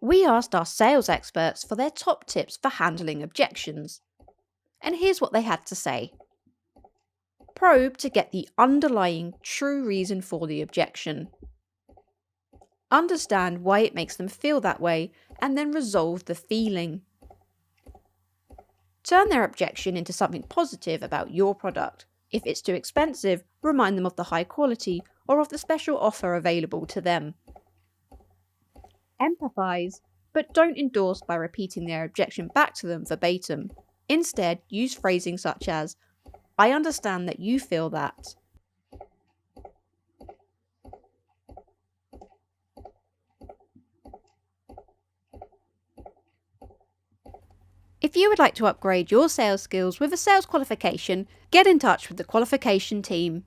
We asked our sales experts for their top tips for handling objections. And here's what they had to say. Probe to get the underlying true reason for the objection. Understand why it makes them feel that way and then resolve the feeling. Turn their objection into something positive about your product. If it's too expensive, remind them of the high quality or of the special offer available to them. Empathize, but don't endorse by repeating their objection back to them verbatim. Instead, use phrasing such as, I understand that you feel that. If you would like to upgrade your sales skills with a sales qualification, get in touch with the qualification team.